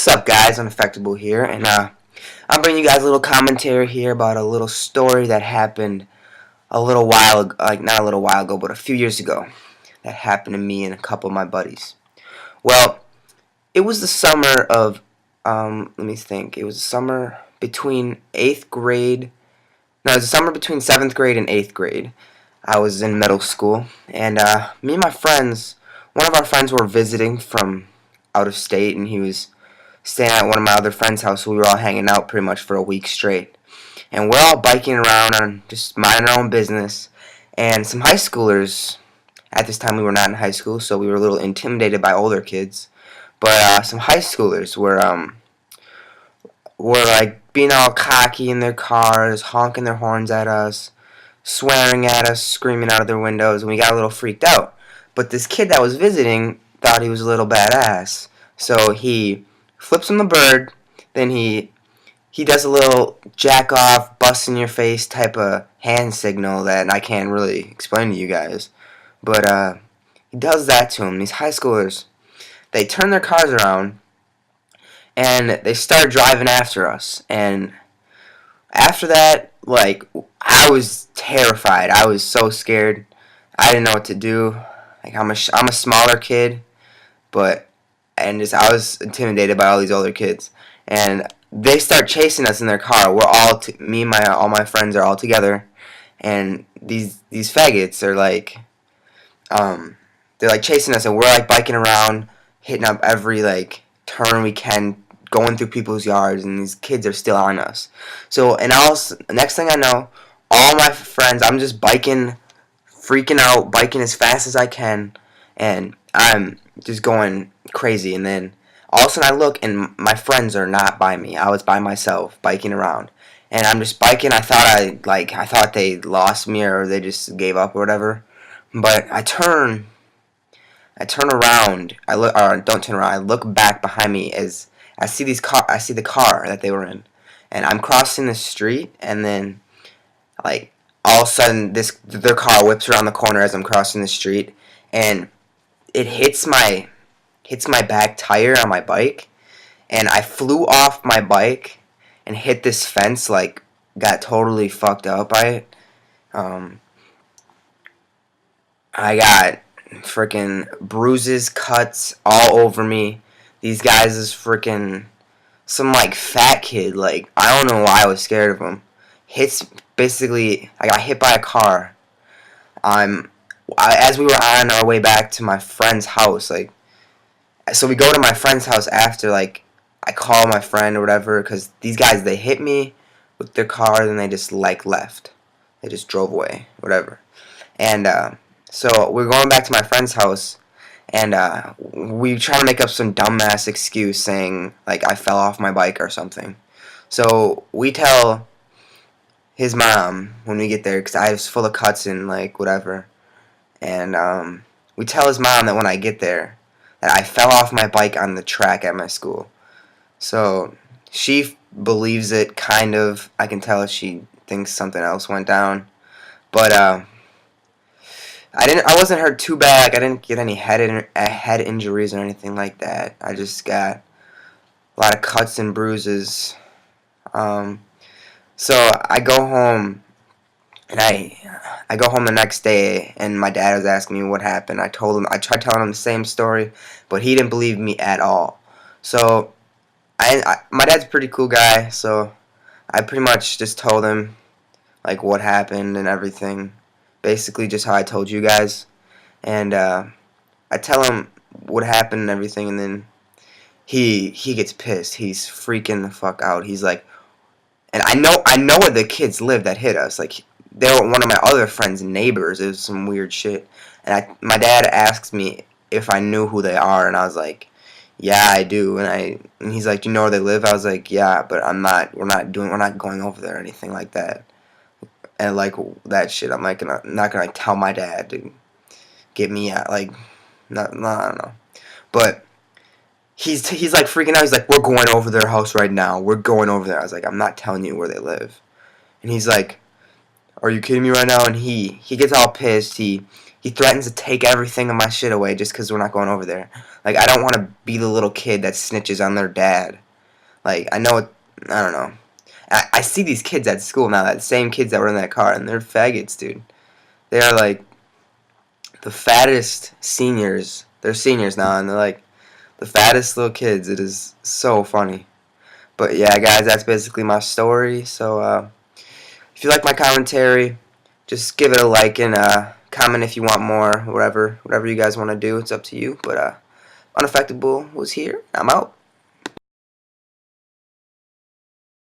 What's up, guys? Unaffectable here, and I'm bringing you guys a little commentary here about a little story that happened a little while ago, like not a little while ago, but a few years ago. That happened to me and a couple of my buddies. Well, it was the summer of, let me think. It was the summer between 8th grade. No, it was the summer between 7th grade and 8th grade. I was in middle school, and me and my friends, one of our friends were visiting from out of state, and he was staying at one of my other friends' house, so we were all hanging out pretty much for a week straight. And we're all biking around and just minding our own business. And some high schoolers, at this time we were not in high school, so we were a little intimidated by older kids. But some high schoolers were like being all cocky in their cars, honking their horns at us, swearing at us, screaming out of their windows, and we got a little freaked out. But this kid that was visiting thought he was a little badass, so he flips him the bird, then he does a little jack off, bust in your face type of hand signal that I can't really explain to you guys. But he does that to him. These high schoolers, they turn their cars around and they start driving after us. And after that, like, I was terrified. I was so scared. I didn't know what to do. Like, I'm a smaller kid, but I was intimidated by all these older kids, and they start chasing us in their car. We're all me and all my friends are all together, and these faggots are like, they're like chasing us, and we're like biking around, hitting up every like turn we can, going through people's yards, and these kids are still on us. So, and next thing I know, all my friends, I'm just biking, freaking out, biking as fast as I can, and I'm just going crazy. And then all of a sudden I look and my friends are not by me. I was by myself biking around, and I'm just biking. I thought they lost me or they just gave up or whatever. But I turn around. Don't turn around. I look back behind me as I see the car that they were in, and I'm crossing the street, and then like all of a sudden their car whips around the corner as I'm crossing the street, and it hits my back tire on my bike, and I flew off my bike and hit this fence, like got totally fucked up by it. I got freaking bruises, cuts all over me. These guys is freaking some like fat kid, like I don't know why I was scared of him. I got hit by a car. As we were on our way back to my friend's house, like, so we go to my friend's house after, like, I call my friend or whatever, because these guys, they hit me with their car, then they just, like, left. They just drove away, whatever. And, so we're going back to my friend's house, and, we try to make up some dumbass excuse saying, like, I fell off my bike or something. So we tell his mom when we get there, because I was full of cuts and, like, whatever. And we tell his mom that when I get there, that I fell off my bike on the track at my school. So she believes it, kind of. I can tell she thinks something else went down. But I wasn't hurt too bad. Like, I didn't get any head injuries or anything like that. I just got a lot of cuts and bruises. So I go home. And I go home the next day, and my dad was asking me what happened. I tried telling him the same story, but he didn't believe me at all. So, my dad's a pretty cool guy, so I pretty much just told him, like, what happened and everything. Basically just how I told you guys. And, I tell him what happened and everything, and then he gets pissed. He's freaking the fuck out. He's like, and I know where the kids live that hit us. Like, they were one of my other friends' neighbors. It was some weird shit. And my dad asked me if I knew who they are, and I was like, yeah, I do. And he's like, do you know where they live? I was like, yeah, but we're not going over there or anything like that. And like that shit, I'm like not gonna like, tell my dad to get me out. Like, no, I don't know. But he's like freaking out. He's like, we're going over their house right now. We're going over there. I was like, I'm not telling you where they live. And he's like, are you kidding me right now? And he gets all pissed. He He threatens to take everything of my shit away just because we're not going over there. Like, I don't want to be the little kid that snitches on their dad. Like, I know it, I don't know. I see these kids at school now, that same kids that were in that car, and they're faggots, dude. They are like the fattest seniors. They're seniors now, and they're like the fattest little kids. It is so funny. But yeah, guys, that's basically my story. So if you like my commentary, just give it a like and comment if you want more. Whatever you guys want to do, it's up to you. But Unaffected Bull was here. I'm out.